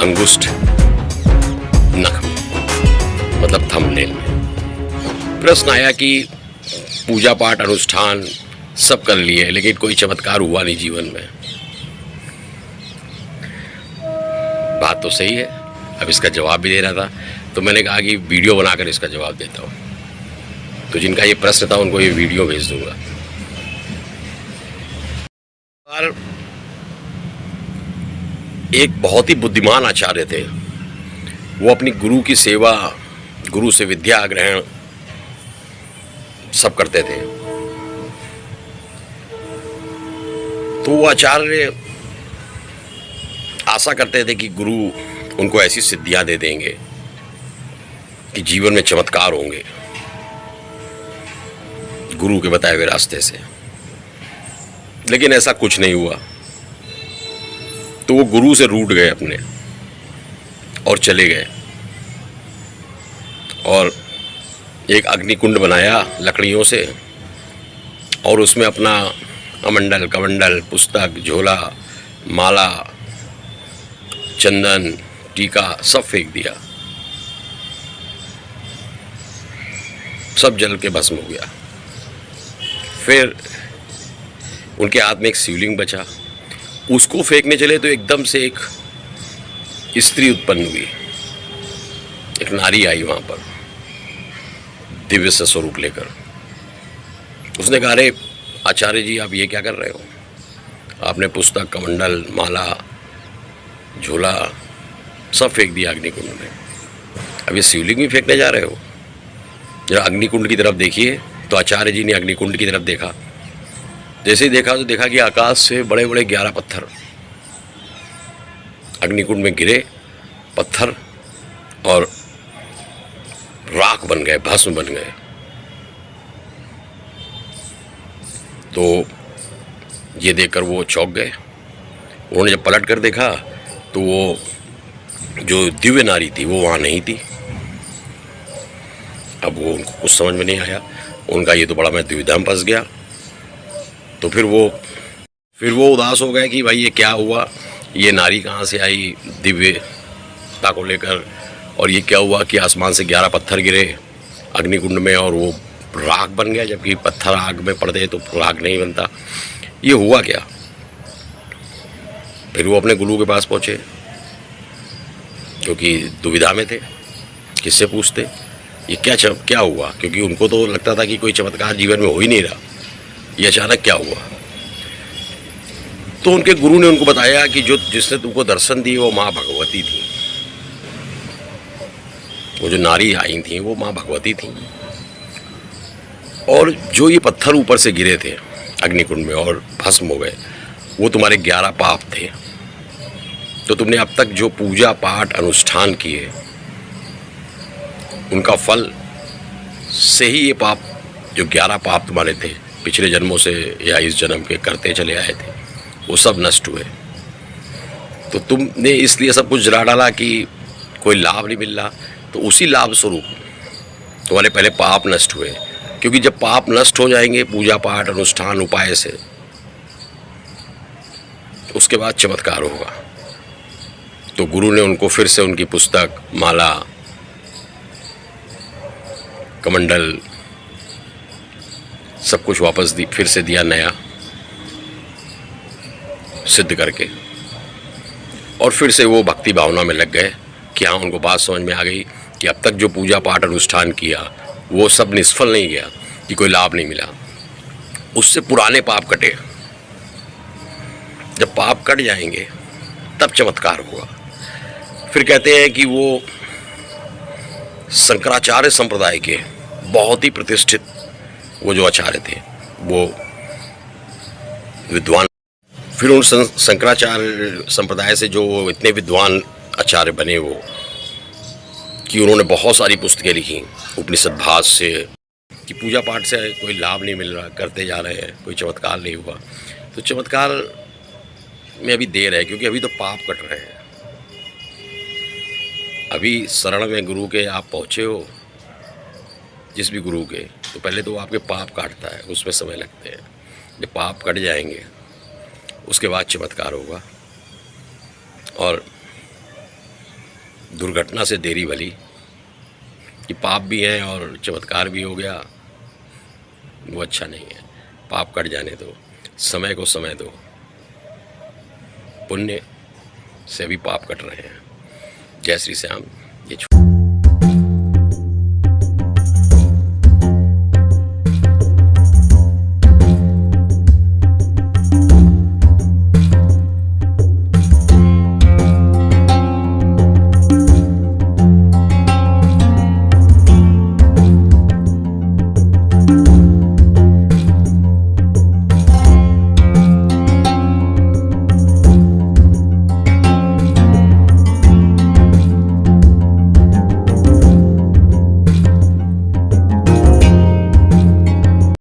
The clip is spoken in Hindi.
अंगुष्ठ नख में, मतलब थंबनेल में। प्रश्न आया कि पूजा पाठ अनुष्ठान सब कर लिए लेकिन कोई चमत्कार हुआ नहीं जीवन में। बात तो सही है, अब इसका जवाब भी दे रहा था, तो मैंने कहा कि वीडियो बनाकर इसका जवाब देता हूँ। तो जिनका ये प्रश्न था उनको ये वीडियो भेज दूंगा। और एक बहुत ही बुद्धिमान आचार्य थे, वो अपनी गुरु की सेवा, गुरु से विद्या ग्रहण सब करते थे। तो वो आचार्य आशा करते थे कि गुरु उनको ऐसी सिद्धियां दे देंगे कि जीवन में चमत्कार होंगे गुरु के बताए हुए रास्ते से, लेकिन ऐसा कुछ नहीं हुआ। तो वो गुरु से रूठ गए अपने और चले गए और एक अग्निकुंड बनाया लकड़ियों से और उसमें अपना अमंडल, कमंडल, पुस्तक, झोला, माला, चंदन, टीका सब फेंक दिया। सब जल के भस्म हो गया। फिर उनके हाथ में एक शिवलिंग बचा, उसको फेंकने चले तो एकदम से एक स्त्री उत्पन्न हुई, एक नारी आई वहां पर दिव्य स्वरूप लेकर। उसने कहा, अरे आचार्य जी आप ये क्या कर रहे हो? आपने पुस्तक, कमंडल, माला, झोला सब फेंक दिया अग्निकुंड में, अब ये शिवलिंग भी फेंकने जा रहे हो? जरा अग्निकुंड की तरफ देखिए। तो आचार्य जी ने अग्निकुंड की तरफ देखा। जैसे ही देखा तो देखा कि आकाश से बड़े बड़े 11 पत्थर अग्निकुंड में गिरे, पत्थर और राख बन गए, भस्म बन गए। तो ये देखकर वो चौंक गए। उन्होंने जब पलट कर देखा तो वो जो दिव्य नारी थी वो वहाँ नहीं थी। अब वो उनको कुछ समझ में नहीं आया, उनका ये तो बड़ा मैं दुविधा में फंस गया। तो फिर वो उदास हो गए कि भाई ये क्या हुआ, ये नारी कहाँ से आई दिव्यता को लेकर, और ये क्या हुआ कि आसमान से 11 पत्थर गिरे अग्निकुंड में और वो राख बन गया, जबकि पत्थर आग में पड़ गए तो राख नहीं बनता, ये हुआ क्या? फिर वो अपने गुरु के पास पहुँचे क्योंकि दुविधा में थे, किससे पूछते ये क्या हुआ, क्योंकि उनको तो लगता था कि कोई चमत्कार जीवन में हो ही नहीं रहा, ये अचानक क्या हुआ। तो उनके गुरु ने उनको बताया कि जिसने तुमको दर्शन दिए वो माँ भगवती थी, वो जो नारी आई थी वो माँ भगवती थी, और जो ये पत्थर ऊपर से गिरे थे अग्निकुंड में और भस्म हो गए वो तुम्हारे 11 पाप थे। तो तुमने अब तक जो पूजा पाठ अनुष्ठान किए उनका फल से ही ये पाप, जो 11 पाप तुम्हारे थे पिछले जन्मों से या इस जन्म के करते चले आए थे, वो सब नष्ट हुए। तो तुमने इसलिए सब कुछ जला डाला कि कोई लाभ नहीं मिल रहा, तो उसी लाभ स्वरूप तुम्हारे पहले पाप नष्ट हुए, क्योंकि जब पाप नष्ट हो जाएंगे पूजा पाठ अनुष्ठान उपाय से, उसके बाद चमत्कार होगा। तो गुरु ने उनको फिर से उनकी पुस्तक, माला, कमंडल सब कुछ वापस फिर से दिया नया सिद्ध करके, और फिर से वो भक्ति भावना में लग गए कि हाँ, उनको बात समझ में आ गई कि अब तक जो पूजा पाठ अनुष्ठान किया वो सब निष्फल नहीं गया, कि कोई लाभ नहीं मिला, उससे पुराने पाप कटे। जब पाप कट जाएंगे तब चमत्कार होगा। फिर कहते हैं कि वो शंकराचार्य संप्रदाय के बहुत ही प्रतिष्ठित वो जो आचार्य थे, वो विद्वान, फिर उन शंकराचार्य संप्रदाय से जो इतने विद्वान आचार्य बने वो, कि उन्होंने बहुत सारी पुस्तकें लिखी उपनिषद भाष्य से, कि पूजा पाठ से कोई लाभ नहीं मिल रहा, करते जा रहे हैं, कोई चमत्कार नहीं हुआ। तो चमत्कार में अभी देर है, क्योंकि अभी तो पाप कट रहे हैं। अभी शरण में गुरु के आप पहुँचे हो, जिस भी गुरु के, तो पहले तो वो आपके पाप काटता है, उसमें समय लगते हैं। जब पाप कट जाएंगे उसके बाद चमत्कार होगा। और दुर्घटना से देरी भली, कि पाप भी है और चमत्कार भी हो गया, वो अच्छा नहीं है। पाप कट जाने दो, समय को समय दो, पुण्य से भी पाप कट रहे हैं। जय श्री श्याम।